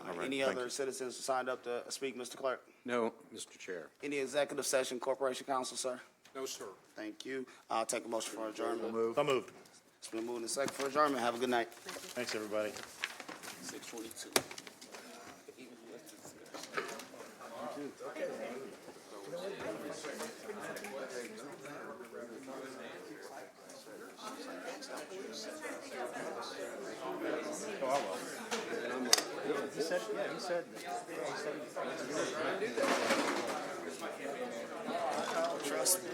Speaker 2: All right, any other citizens signed up to speak, Mr. Clerk?
Speaker 12: No, Mr. Chair.
Speaker 2: Any executive session, Corporation Counsel, sir?
Speaker 16: No, sir.
Speaker 2: Thank you. I'll take a motion for adjournment.
Speaker 15: So moved.
Speaker 2: It's been moved and second for adjournment. Have a good night.
Speaker 15: Thanks, everybody.
Speaker 2: 6:42.
Speaker 15: He said.
Speaker 2: Trust me.